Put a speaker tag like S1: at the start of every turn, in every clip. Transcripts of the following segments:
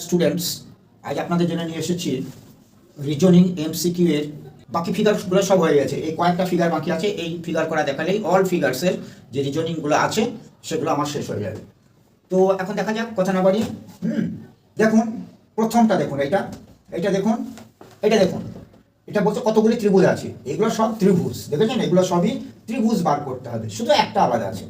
S1: Students, আজ আপনাদের জন্য নিয়ে এসেছি রিজনিং এমসিকিউ এর বাকি ফিগারগুলো সব হয়ে গেছে। এই কয়েকটা ফিগার বাকি আছে, এই ফিগার করা দেখালেই অল ফিগার্সের যে রিজনিংগুলো আছে সেগুলো আমার শেষ হয়ে যাবে। তো এখন দেখা যাক, কথা না বাড়িয়ে। দেখুন প্রথমটা দেখুন, এটা দেখুন, এটা বলছে কতগুলি ত্রিভুজ আছে। এগুলো সব ত্রিভুজ, দেখেছেন? এগুলো সবই ত্রিভুজ বার করতে হবে, শুধু একটা আলাদা আছে।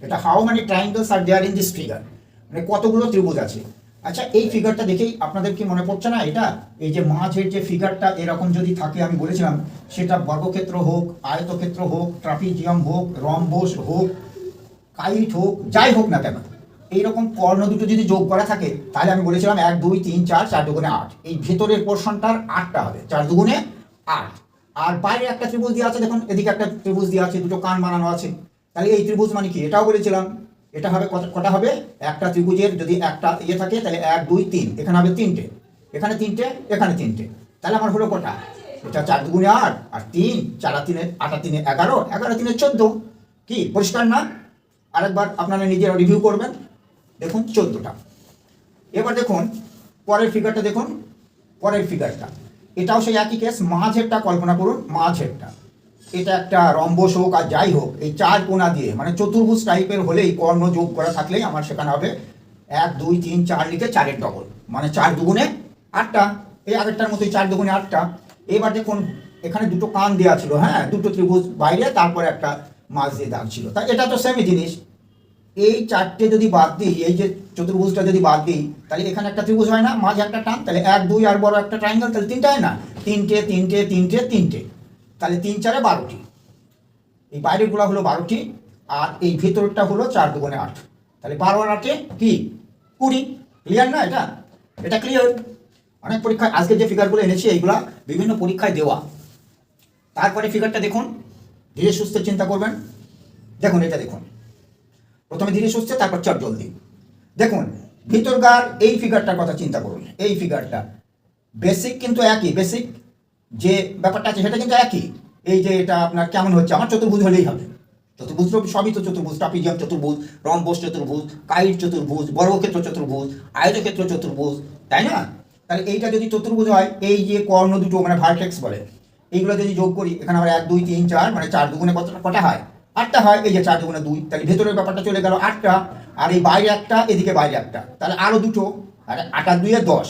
S1: এটা how many triangles are there in this figure, মানে কতগুলো ত্রিভুজ আছে। আচ্ছা, এই ফিগারটা দেখেই আপনাদের কি মনে পড়ছে না? এটা এই যে মাঝের যে ফিগারটা এরকম যদি থাকে, আমি বলেছিলাম সেটা বর্গক্ষেত্র হোক, আয়তক্ষেত্র হোক, ট্রাপিজিয়াম হোক, রম্বস হোক, কাইট হোক, যাই হোক না কেন, এইরকম কর্ণ দুটো যদি যোগ করা থাকে তাহলে আমি বলেছিলাম 1 2 3 4, 4 দুগুণে 8। এই ভেতরের পোর্শনটার 8টা হবে, 4 দুগুণে 8। আর বাইরে একটা ত্রিভুজ দিয়ে আছে, দেখুন এদিকে একটা ত্রিভুজ দিয়ে আছে, দুটো কান বানানো আছে। তাহলে এই ত্রিভুজ মানে কি? এটাও বলেছিলাম এটা হবে কটা হবে? একটা ত্রিভুজের যদি একটা ইয়ে থাকে তাহলে 1 2 3, এখানে হবে 3টে, এখানে 3টে, এখানে 3টে। তাহলে আমার হলো কটা? এটা 4 দুগুণে 8 আর 3, 4 3 8 3 11, 11 3 14। কি পরিষ্কার না? আরেকবার আপনারা নিজেরা রিভিউ করবেন। দেখুন 14টা। এবার দেখুন পরের ফিগারটা, দেখুন পরের ফিগারটা, এটাও সেই একই কেস। মাঝেরটা কল্পনা করুন, মাঝেরটা এটা একটা রম্বস হোক আর যাই হোক, এই 4 কোণা দিয়ে মানে চতুর্ভুজ টাইপের হলেই কর্ণ যোগ করা থাকলেই আমার সেখানে হবে 1 2 3 4 লিখে 4-এর ডবল, মানে 4 দুগুণে 8টা। এই আগেরটার মতোই 4 দুগুণে 8টা। এবার দেখুন এখানে দুটো কান দেওয়া ছিল, হ্যাঁ, দুটো ত্রিভুজ বাইরে, তারপরে একটা মাঝ দিয়ে দাগ ছিল। তাই এটা তো সেমই জিনিস। এই 4টে যদি বাদ দিই, এই যে চতুর্ভুজটা যদি বাদ দিই, তাহলে এখানে একটা ত্রিভুজ হয় না, মাঝে একটা টান, তাহলে 1 2 আর বড় একটা ট্রায়াঙ্গেল, তাহলে 3টা হয় না? 3টে 3টে 3টে 3টে, তাহলে 3 4 12টি। এই বাইরেরগুলো হলো 12টি আর এই ভেতরটা হলো 4 দুগুণে 8, তাহলে 12 আর 8 কি 20। ক্লিয়ার না? এটা ক্লিয়ার। অনেক পরীক্ষায় আজকে যে ফিগারগুলো এনেছি এইগুলা বিভিন্ন পরীক্ষায় দেওয়া। তারপরে ফিগারটা দেখুন, ধীরে সুস্থে চিন্তা করবেন। দেখুন এটা দেখুন, প্রথমে ধীরে সুস্থে, তারপর চট জলদি। দেখুন ভিতরকার এই ফিগারটার কথা চিন্তা করুন। এই ফিগারটা বেসিক কিন্তু একই, বেসিক যে ব্যাপারটা আছে সেটা কিন্তু একই। এই যে এটা আপনার কেমন হচ্ছে, আমার চতুর্ভুজ হলেই হবে। চতুর্ভুজ সবই তো চতুর্ভুজ, ট্রাপিজিয়াম চতুর্ভুজ, রম্বস চতুর্ভুজ, কাইট চতুর্ভুজ, বর্গক্ষেত্র চতুর্ভুজ, আয়তক্ষেত্র চতুর্ভুজ, তাই না? তাহলে এইটা যদি চতুর্ভুজ হয়, এই যে কর্ণ দুটো মানে ভার্টেক্স বলে, এইগুলো যদি যোগ করি, এখানে আবার 1 2 3 4, মানে 4 দুগুণে কটা হয়? 8টা হয়। এই যে 4 দুগুণে 2, তাহলে ভেতরের ব্যাপারটা চলে গেল 8টা, আর এই বাইরে একটা, এদিকে বাইরে একটা, তাহলে আরো দুটো, আর 8 আর 2 এ 10।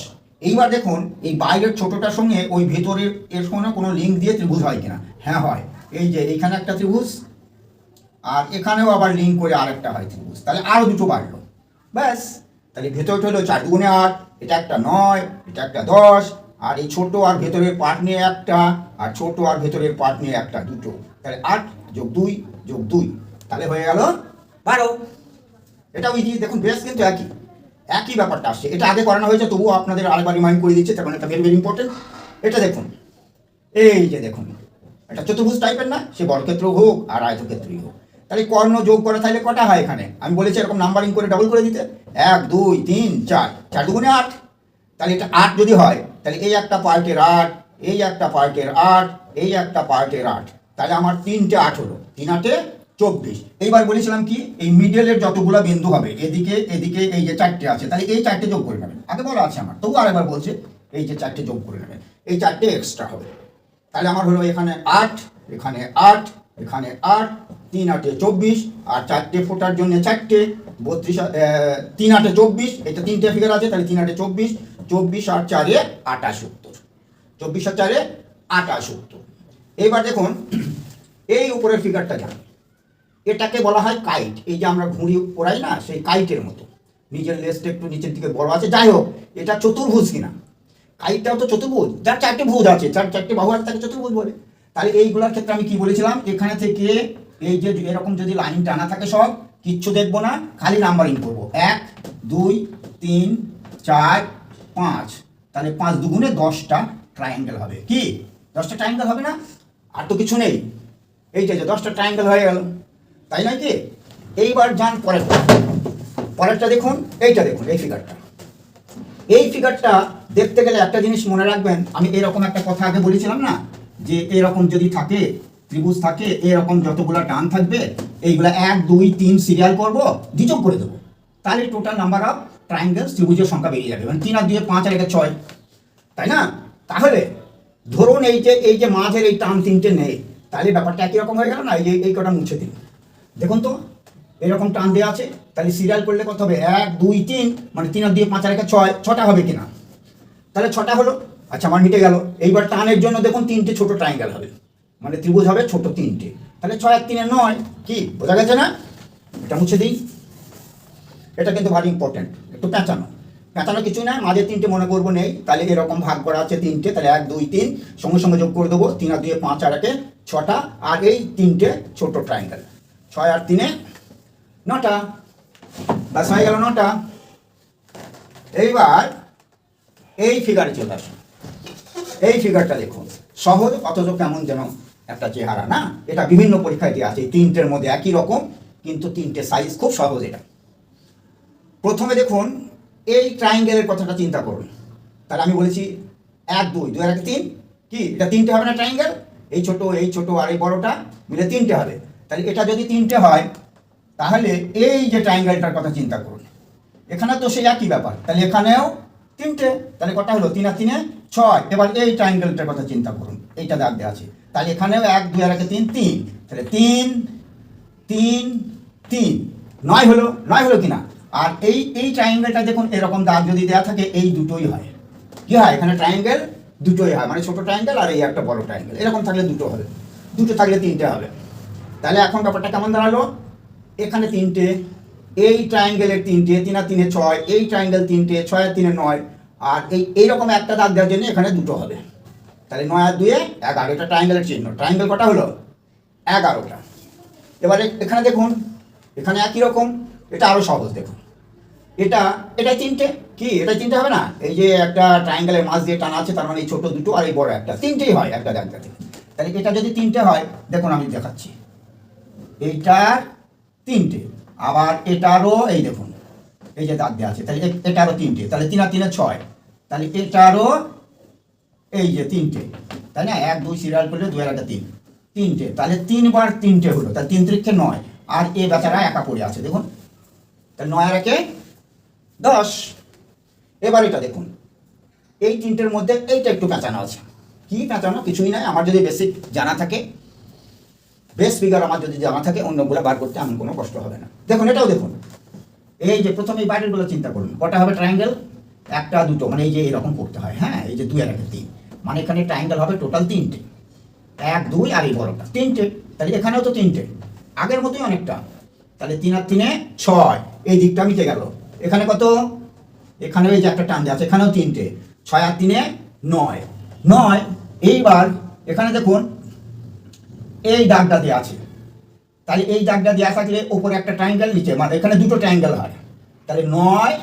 S1: এইবার দেখুন এই বাইরের ছোটটার সঙ্গে ওই ভেতরের এর সঙ্গে কোনো লিঙ্ক দিয়ে ত্রিভুজ হয় কিনা? হ্যাঁ হয়। এই যে এইখানে একটা ত্রিভুজ, আর এখানেও আবার লিঙ্ক করে আরেকটা হয় ত্রিভুজ, তাহলে আরো দুটো বাড়লো। ব্যাস, তাহলে ভেতরটা হলো 4 দুগুণে 8, এটা একটা 9, এটা একটা 10, আর এই ছোট আর ভেতরের পার্ট নিয়ে একটা, আর ছোট আর ভেতরের পার্ট নিয়ে একটা, দুটো। তাহলে 8 যোগ 2 যোগ 2, তাহলে হয়ে গেল 12। এটা ওই যে দেখুন বেস কিন্তু একই ব্যাপারটা আসছে। এটা আগে করানো হয়েছে, তবুও আপনাদের আরেকবার রিমাইন্ড করে দিচ্ছে, তার মানে এটা ভেরি ভেরি ইম্পর্টেন্ট। এটা দেখুন, এই যে দেখুন এটা চতুর্ভুজ টাইপের না, সে বর্গক্ষেত্র হোক আর আয়তক্ষেত্রই হোক। তাহলে কর্ণ যোগ করে তাহলে কটা হয়? এখানে আমি বলেছি এরকম নাম্বারিং করে ডাবল করে দিতে, 1 2 3 4, 4 দুগুণে 8। তাহলে এটা 8 যদি হয়, তাহলে এই একটা পার্টের 8, এই একটা পার্টের 8, এই একটা পার্টের 8, তাহলে আমার 3টে 8 হলো, 3 8 24। এইবার বলেছিলাম কি, এই মিডলের যতগুলো বিন্দু হবে, এদিকে এদিকে এই যে 4টে আছে, তাহলে এই 4টে যোগ করে নেবেন। আগে বলা আছে আমার, তবু আরেকবার বলছে, এই যে 4টে যোগ করে নেবেন, এই 4টে এক্সট্রা হবে। তাহলে আমার হলো এখানে 8, এখানে 8, এখানে 8, 3 8 24, আর 4টে ফোটার জন্য 4টে 32, 3 8 24, এটা 3টে ফিগার আছে, তাহলে 3 8 24, 24 আর 4 78, 24 আর 4 78। এইবার দেখুন এই উপরের ফিগারটা যান, এটাকে বলা হয় কাইট। এই যে আমরা ঘুড়ি ওড়াই না, সেই কাইটের মতো নিজের লেজটা একটু নিচের দিকে বড় আছে। যাই হোক, এটা চতুর্ভুজ কিনা? কাইটটাও তো চতুর্ভুজ, যার 4টে ভুজ আছে, 4টে বাহু আছে, তাকে চতুর্ভুজ বলে। তাহলে এইগুলোর ক্ষেত্রে আমি কি বলেছিলাম, এখানে থেকে এই যে এরকম যদি লাইন টানা থাকে, সব কিচ্ছু দেখবো না, খালি নাম্বারিং করবো, 1 2 3 4 5, তাহলে 5 দুগুণে 10টা ট্রায়াঙ্গেল হবে। কি 10টা ট্রায়াঙ্গেল হবে না? আর তো কিছু নেই, এই যে 10টা ট্রায়াঙ্গেল হয়ে গেল, তাই নয় কি? এইবার যান পরেরটা দেখুন, এইটা দেখুন, এই ফিগারটা। এই ফিগারটা দেখতে গেলে একটা জিনিস মনে রাখবেন, আমি এরকম একটা কথা আগে বলেছিলাম না, যে এরকম যদি থাকে ত্রিভুজ থাকে, এরকম যতগুলো টান থাকবে, এইগুলা 1 2 3 সিরিয়াল করবো, দ্বিযোগ করে দেবো, তাহলে টোটাল নাম্বার অফ ট্রায়াঙ্গেল ত্রিভুজের সংখ্যা বেরিয়ে যাবে, মানে 3 আর 2 5 আর 1 6, তাই না? তাহলে ধরুন এই যে মাঝের এই টান তিনটে নেই, তাহলে ব্যাপারটা একই রকম হয়ে গেল না? এই কটা মুছে দিন, দেখুন তো এরকম টান দেওয়া আছে, তাহলে সিরিয়াল করলে কত হবে? 1 2 3, মানে 3 আর 2 5 আর 1 6, 6টা হবে কিনা? তাহলে 6টা হলো। আচ্ছা, আমার মিটে গেল। এইবার টানের জন্য দেখুন 3টে ছোট ট্রায়াঙ্গেল হবে, মানে ত্রিভুজ হবে ছোট 3টে, তাহলে 6 আর 3 9, কি বোঝা গেছে না? এটা মুছে দিই। এটা কিন্তু ভারী ইম্পর্টেন্ট, একটু পেঁচানো কিছুই না, মাঝে 3টে মনে করবো নেই, তাহলে এরকম ভাগ করা আছে 3টে, তাহলে 1 2 3 সঙ্গে সঙ্গে যোগ করে দেবো, 3 আর 2 5 আর 1 6টা, আর এই 3টে ছোট ট্রায়াঙ্গেল, 6 আর 3 9টা, বাস হয়ে গেল 9টা। এইবার এই ফিগারে চলে আসুন। এই ফিগারটা দেখুন, সহজ অথচ কেমন যেন একটা চেহারা, না? এটা বিভিন্ন পরীক্ষায় দিয়ে আছে, 3টের মধ্যে একই রকম, কিন্তু 3টে সাইজ খুব সহজ। এটা প্রথমে দেখুন, এই ট্রায়াঙ্গেলের কথাটা চিন্তা করুন। তাহলে আমি বলেছি 1 2 2 আর 1 3, কি এটা 3টে হবে না ট্রায়াঙ্গেল? এই ছোট আর এই বড়টা মিলে 3টে হবে। তাহলে এটা যদি 3টে হয়, তাহলে এই যে ট্রায়াঙ্গেলটার কথা চিন্তা করুন, এখানে তো সেই একই ব্যাপার, তাহলে এখানেও 3টে, তাহলে কটা হলো? 3 আর 3 6। এবার এই ট্রায়াঙ্গেলটার কথা চিন্তা করুন, এইটা দাগ দেওয়া আছে, তাহলে এখানেও 1 2 আর 1 3 3, তাহলে 3 3 3 9 হলো। 9 হলো কিনা? আর এই ট্রায়াঙ্গেলটা দেখুন, এরকম দাগ যদি দেওয়া থাকে, এই দুটোই হয়। কি হয়? এখানে ট্রায়াঙ্গেল দুটোই হয়, মানে ছোট ট্রায়াঙ্গেল আর এই একটা বড় ট্রায়াঙ্গেল, এরকম থাকলে দুটো হবে, দুটো থাকলে 3টে হবে। তাহলে এখন ব্যাপারটা কেমন দাঁড়ালো? এখানে 3টে, এই ট্রায়াঙ্গেলের 3টে, 3 আর 3 6, এই ট্রায়াঙ্গেল 3টে, 6 আর 3 9, আর এইরকম একটা দাগ দেওয়ার জন্য এখানে দুটো হবে, তাহলে 9 আর 2 11, এটা ট্রায়াঙ্গেলের চিহ্ন। ট্রায়াঙ্গেল কটা হলো? 11টা। এবারে এখানে দেখুন, এখানে একই রকম, এটা আরো সহজ। দেখুন এটা 3টে, কি এটা 3টে হবে না? এই যে একটা ট্রায়াঙ্গেলের মাঝ দিয়ে টানা আছে, তার মানে এই ছোট দুটো আর এই বড় একটা, 3টেই হয় একটা দাগ থেকে। তাহলে এটা যদি 3টে হয়, দেখুন আমি দেখাচ্ছি, এইটার 3টে, আবার এটারও এই দেখুন এই যে দাগ দেওয়া আছে, তাহলে এটারও 3টে, তাহলে 3 আর 3 6, তাহলে এটারও এই যে 3টে, তাই না? 1 2 সিরিয়াল করলে 2 আর 1 3, 3টে, তাহলে 3 বার 3টে হলো, তাহলে 3 3 9, আর এ বেচারা একা পড়ে আছে, দেখুন, তাহলে 9 আর 1 10। এবার এটা দেখুন, এই 3টের মধ্যে এইটা একটু পেঁচানো আছে। কি পেঁচানো? কিছুই নয়, আমার যদি বেসিক জানা থাকে, বেস ফিগার আমার যদি জানা থাকে, অন্যগুলো বার করতে এমন কোনো কষ্ট হবে না। দেখুন এটাও দেখুন, এই যে প্রথমে এই বাইরেরগুলো চিন্তা করুন, কটা হবে ট্রায়াঙ্গেল? 1 2 2, মানে এই যে এরকম করতে হয়, হ্যাঁ, এই যে 2 আর 1 3, মানে এখানে ট্রায়াঙ্গেল হবে টোটাল 3টে, 1 2 আর এই বড়টা 3টে, তাহলে এখানেও তো 3টে, আগের মতোই অনেকটা, তাহলে 3 আর 3 6, এই দিকটা মিটে গেল। এখানে কত? এখানেও এই যে একটা টান দেওয়া আছে, এখানেও 3টে, 6 আর 3 9 9। এইবার এখানে দেখুন, এই দাগটা দেওয়া আছে, তাহলে এই দাগটা দেওয়া থাকলে ওপরে একটা ট্রায়াঙ্গেল, নিচে, মানে এখানে দুটো ট্রায়াঙ্গেল হয়, তাহলে 9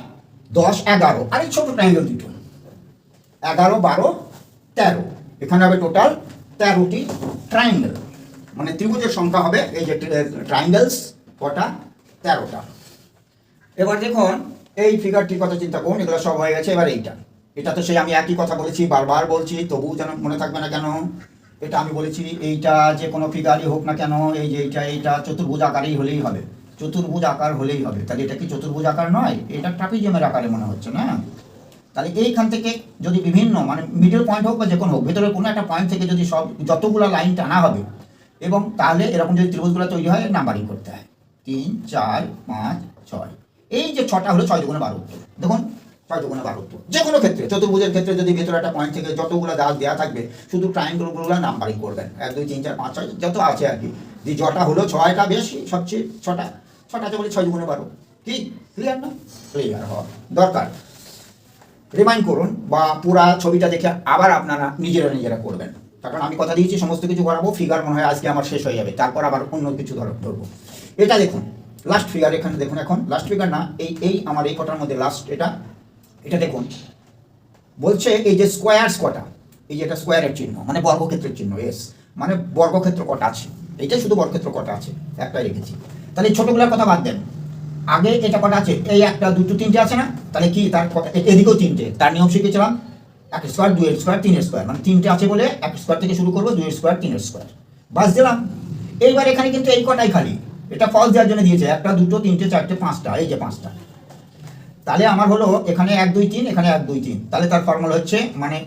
S1: 10 11, আর এই ছোট ট্রায়াঙ্গেল দুটো, 11 12 13, এখানে হবে টোটাল 13টি ট্রায়াঙ্গেল, মানে ত্রিভুজের সংখ্যা হবে এই যে ট্রায়াঙ্গেলস কটা? 13টা। এবার দেখুন এই ফিগারটির কথা চিন্তা করুন, এগুলো সব হয়ে গেছে। এবার এটা তো সেই আমি একই কথা বলেছি, বারবার বলছি, তবুও যেন মনে থাকবে না কেন? এটা আমি বলেছি, এইটা যে কোনো ফিগারই হোক না কেন, এই যে এইটা চতুর্ভুজ আকারেই হলেই হবে, চতুর্ভুজ আকার হলেই হবে। তাহলে এটা কি চতুর্ভুজ আকার নয়? এটা ট্রাপিজিয়ামের আকারে মনে হচ্ছে না? তাহলে এইখান থেকে যদি বিভিন্ন, মানে মিডল পয়েন্ট হোক বা যে কোনো হোক, ভেতরের কোনো একটা পয়েন্ট থেকে যদি যতগুলো লাইন টানা হবে, এবং তাহলে এরকম যদি ত্রিভুজগুলো তৈরি হয়, নাম্বারিং করতে হয় 3 4 5 6, এই যে 6টা হলো 6 দুগুণে 12 উত্তর। দেখুন 6 দুগুণে 12 উত্তর। যে কোনো ক্ষেত্রে, চতুর্ভুজের ক্ষেত্রে যদি ভেতরে একটা পয়েন্ট থেকে যতগুলো দাগ দেওয়া থাকবে, শুধু ট্রায়াঙ্গেলগুলো নাম্বারিং করবেন, 1 2 3 4 5 6 যত আছে আর কি, যে জটা হলো 6টা বেশি, সবচেয়ে 6টা আছে বলে 6 দুগুণে 12। কি ক্লিয়ার না? ক্লিয়ার হওয়া দরকার। রিমাইন্ড করুন, বা পুরা ছবিটা দেখে আবার আপনারা নিজেরা করবেন, কারণ আমি কথা দিয়েছি সমস্ত কিছু করাবো। ফিগার মনে হয় আজকে আমার শেষ হয়ে যাবে, তারপর আবার অন্য কিছু ধরবো। এটা দেখুন লাস্ট ফিগার, এখানে দেখুন, এখন লাস্ট ফিগার না, এই আমার এই কটার মধ্যে লাস্ট এটা দেখুন, বলছে এই যে স্কোয়ার্স কটা, এই যে এটা স্কোয়ারের চিহ্ন, মানে বর্গক্ষেত্রের চিহ্ন, এস, মানে বর্গক্ষেত্র কটা আছে, এইটাই শুধু বর্গক্ষেত্র কটা আছে, একটাই রেখেছি। তাহলে এই ছোটগুলোর কথা বাদ দেন, আগে এটা কটা আছে? এই 1 2 3টে আছে না? তাহলে কি তার এদিকেও 3টে, তার নিয়ম শিখেছিলাম, 1 স্কোয়ার 2 স্কোয়ার 3 স্কোয়ার, মানে 3টে আছে বলে 1 স্কোয়ার থেকে শুরু করবো, 2 স্কোয়ার 3 স্কোয়ার, বাস দিলাম। এইবার এখানে কিন্তু এই কটাই খালি, এটা ফলস দেওয়ার জন্য দিয়েছে, 1 2 3 4 5টা, এই যে 5টা। তাহলে আমার হলো এখানে 1 2 3, এখানে 1 2 3, তাহলে তার ফর্মুলা হচ্ছে মানে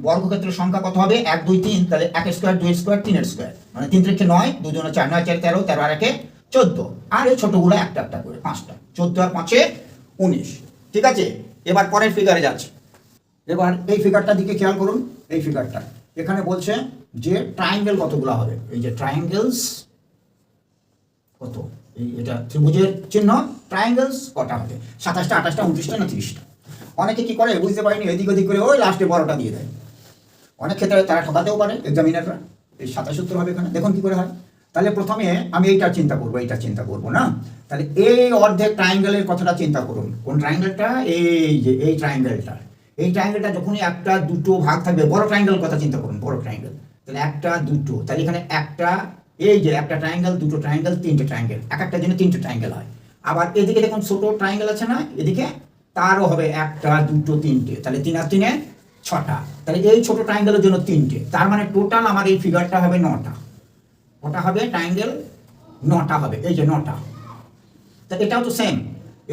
S1: বর্গক্ষেত্রের সংখ্যা কত হবে 1 2 3, তাহলে 1 স্কোয়ার 2 স্কোয়ার 3 স্কোয়ার, মানে 3 3 9, 2 2 4, 9 4 13, 13 আর 1 14, আর এই ছোটগুলো একটা একটা করে 5টা, 14 আর 5 19। ঠিক আছে, এবার পরের ফিগারে যাচ্ছে। এবার এই ফিগারটার দিকে খেয়াল করুন, এই ফিগারটা এখানে বলছে যে ট্রায়াঙ্গেল কতগুলো হবে। এই যে ট্রায়াঙ্গেলস কত, এই এটা ত্রিভুজের চিহ্ন, ট্রায়াঙ্গেলস কটা হবে, 27টা 28টা 29টা না 30টা। অনেকে কি করে বুঝতে পারেনি, এদিক ওদিক করে ওই লাস্টে 12টা দিয়ে দেয়। অনেক ক্ষেত্রে তারা ঠকাতেও পারে এক্সামিনাররা। এই 27 হবে এখানে, দেখুন কি করে হয়। তাহলে প্রথমে আমি এইটা চিন্তা করবো, এইটা চিন্তা করবো না, তাহলে এই অর্ধেক ট্রায়াঙ্গেলের কথাটা চিন্তা করুন। কোন ট্রায়াঙ্গেলটা, এই যে এই ট্রায়াঙ্গেলটা, এই ট্রায়াঙ্গেলটা যখনই একটা দুটো ভাগ থাকবে, বড় ট্রায়াঙ্গেল কথা চিন্তা করুন, বড় ট্রায়াঙ্গেল, তাহলে একটা দুটো, তাহলে এখানে একটা, এই যে একটা ট্রায়াঙ্গেল, দুটো ট্রায়াঙ্গেল, তিনটে ট্রায়াঙ্গেল, এক একটা জন্য 3টে ট্রায়াঙ্গেল হয়। আবার এদিকে দেখুন ছোট ট্রায়াঙ্গেল আছে না, এদিকে তারও হবে একটা দুটো তিনটে, তাহলে 3 আর 3 6টা, তাহলে এই ছোট ট্রায়াঙ্গেলের জন্য 3টে, তার মানে টোটাল আমার এই ফিগারটা হবে 9টা। কটা হবে ট্রায়াঙ্গেল, 9টা হবে, এই যে 9টা। তা এটাও তো সেম,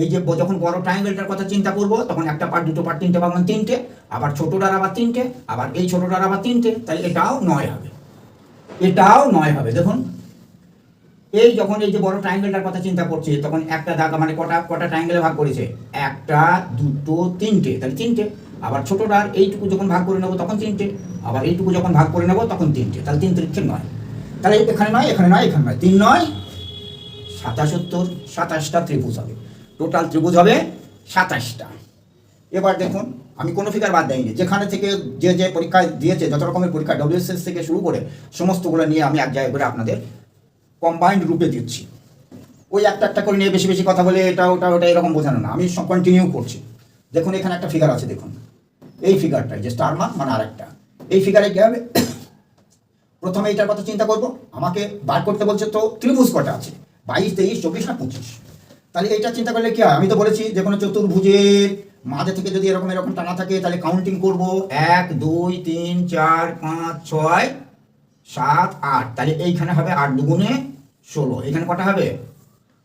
S1: এই যে যখন বড় ট্রায়াঙ্গেলটার কথা চিন্তা করব তখন একটা পার্ট, দুটো পার্ট, 3টে ভাগ মানে 3টে, আবার ছোটটার আবার 3টে, আবার এই ছোটটার আবার 3টে, তাহলে এটাও 9 হবে, এটাও 9 হবে। দেখুন এই যখন এই যে বড় ট্রায়াঙ্গেলটার কথা চিন্তা করছে তখন একটা দাগ মানে কটা কটা ট্রায়াঙ্গেলে ভাগ করেছে, একটা দুটো 3টে, তাহলে 3টে, আবার ছোটটার এইটুকু যখন ভাগ করে নেবো তখন 3টে, আবার এইটুকু যখন ভাগ করে নেবো তখন 3টে, তাহলে 3 3 9, তাহলে এখানে 9, এখানে 9, এখানে 9, 3 9 77, 27টা ত্রিভুজ হবে, টোটাল ত্রিভুজ হবে 27টা। এবার দেখুন আমি কোনো ফিগার বাদ দেয়নি, যেখানে থেকে যে যে পরীক্ষা দিয়েছে, যত রকমের পরীক্ষা WSS থেকে শুরু করে সমস্তগুলো নিয়ে আমি এক জায়গায় করে আপনাদের কম্বাইন্ড রূপে দিচ্ছি। ওই একটা একটা করে নিয়ে বেশি বেশি কথা বলে এটা ওটা ওটা এরকম বোঝানো না, আমি কন্টিনিউ করছি। দেখুন এখানে একটা ফিগার আছে, দেখুন এই ফিগারটা, যে স্টার মার্ক মানে আরেকটা, এই ফিগারে কী হবে, প্রথমে এইটার কথা চিন্তা করব, আমাকে বার করতে বলছে তো ত্রিভুজ কটা আছে, 22 23 24 না 25, তাহলে এইটা চিন্তা করলে কি হয়, আমি তো বলেছি যে কোনো চতুর্ভুজের মাঝে থেকে যদি এরকম এরকম টানা থাকে তাহলে কাউন্টিং করব 1 2 3 4 5 6 7 8, তাহলে এইখানে হবে 8 দুগুণে 16, এখানে কটা হবে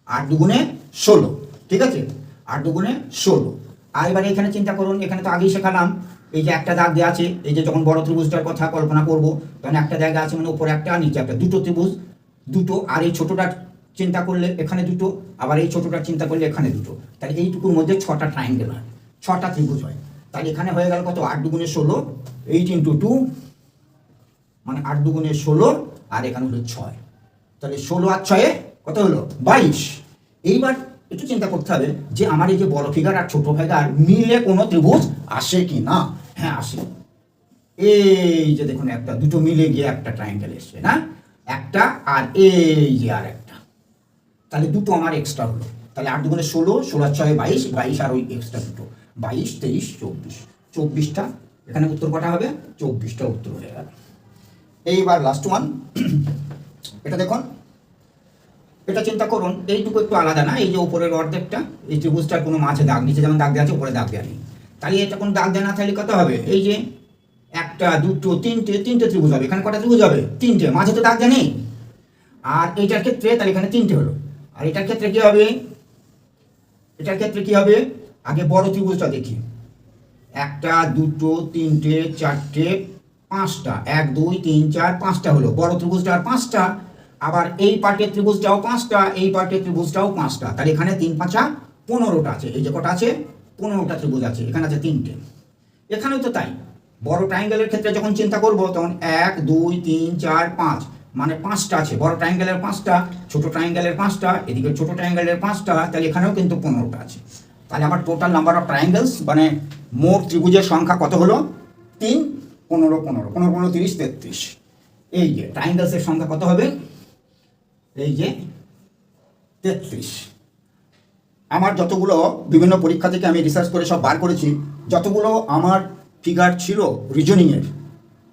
S1: 8 দুগুণে 16, ঠিক আছে 8 দুগুণে 16। আর এবারে এখানে চিন্তা করুন, এখানে তো আগেই শেখালাম, এই যে একটা দাগ দেওয়া আছে, এই যে যখন বড় ত্রিভুজটার কথা কল্পনা করব তখন একটা জায়গা আছে মানে উপরে একটা নিচে একটা, দুটো ত্রিভুজ, দুটো, আর এই ছোটটার চিন্তা করলে এখানে দুটো, আবার এই ছোটটার চিন্তা করলে এখানে দুটো, তাহলে এইটুকুর মধ্যে 6টা ট্রায়াঙ্গেল হয়, 6টা ত্রিভুজ হয়। তাহলে এখানে হয়ে গেল কত, 8 দুগুণে 16, 8 × 2 মানে 8 দুগুণে 16, আর এখানে হলো 6, তাহলে 16 আর 6 কত হলো 22। এইবার একটু চিন্তা করতে হবে যে আমার এই যে বড় ফিগার আর ছোট ফিগার মিলে কোনো ত্রিভুজ আসে কি না। হ্যাঁ আসে, এই যে দেখুন একটা দুটো মিলে গিয়ে একটা ট্রায়াঙ্গেল এসছে না, একটা, আর এই যে আর একটা, তাহলে দুটো আমার এক্সট্রা হলো, তাহলে 8 দুগুণে 16, 16 আর 6 22, 22 আর ওই এক্সট্রা দুটো, 22 23 24, 24টা, এখানে উত্তর কটা হবে, 24টা উত্তর হয়ে গেল। এইবার লাস্ট ওয়ান, এটা দেখুন, এটা চিন্তা করুন, এইটুকু একটু আলাদা না, এই যে উপরের অর্ধেকটা, এই ত্রিভুজটার কোনো মাঝে দাগ, নিচে যেমন দাগ দেওয়া আছে উপরে দাগ দেওয়া নেই, তাহলে এটা কোনো দাগ দেওয়া না থাকলে কত হবে, এই যে একটা দুটো তিনটে, 3টে ত্রিভুজ হবে, এখানে কটা ত্রিভুজ হবে 3টে, মাঝে তো দাগ দেওয়া নেই। আর এইটার ক্ষেত্রে তাহলে এখানে 3টে হলো, আর এটার ক্ষেত্রে কি হবে, এটার ক্ষেত্রে কি হবে, আগে বড় ত্রিভুজটা দেখি, একটা দুটো তিনটে চারটে 5টা, 1 2 3 4 5টা হলো বড় ত্রিভুজটা, আর 5টা, আবার এই পার্টের ত্রিভুজটাও 5টা, এই পার্টের ত্রিভুজটাও 5টা, তাহলে এখানে 3 5 15টা আছে, এই যে কটা আছে 15টা ত্রিভুজ আছে, এখানে আছে 3টে। এখানেও তো তাই, বড় ট্রায়াঙ্গেলের ক্ষেত্রে যখন চিন্তা করব তখন 1 2 3 4 5 মানে 5টা আছে, বড় ট্রায়াঙ্গেলের 5টা, ছোট ট্রায়াঙ্গেলের 5টা, এদিকে ছোট ট্রায়াঙ্গেলের 5টা, তাহলে এখানেও কিন্তু 15টা আছে। তাহলে আমার টোটাল নাম্বার অফ ট্রায়াঙ্গেলস মানে মোট ত্রিভুজের সংখ্যা কত হলো, 3 15 15 15 15 30 33। এই যে ট্রায়াঙ্গেলসের সংখ্যা কত হবে, এই যে 33। আমার যতগুলো বিভিন্ন পরীক্ষা থেকে আমি রিসার্চ করে সব বার করেছি, যতগুলো আমার ফিগার ছিল রিজনিংয়ের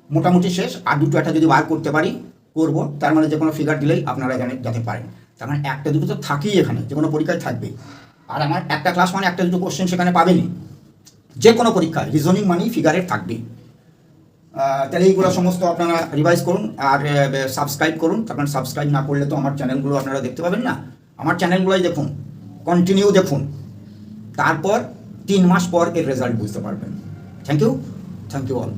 S1: মোটামুটি শেষ, আর দুটো একটা যদি বার করতে পারি করব, তার মানে যে কোনো ফিগার দিলেই আপনারা এখানে যেতে পারেন, তার মানে একটা দুটো তো থাকেই এখানে, যে কোনো পরীক্ষায় থাকবেই। আর আমার একটা ক্লাস মানে একটা দুটো কোশ্চেন সেখানে পাবেনই, যে কোনো পরীক্ষায় রিজনিং মানেই ফিগারের থাকবেই। তাহলে এইগুলো সমস্ত আপনারা রিভাইজ করুন আর সাবস্ক্রাইব করুন, তারপর সাবস্ক্রাইব না করলে তো আমার চ্যানেলগুলো আপনারা দেখতে পাবেন না, আমার চ্যানেলগুলোই দেখুন, কন্টিনিউ দেখুন, তারপর 3 মাস পর এর রেজাল্ট বুঝতে পারবেন। Thank you all.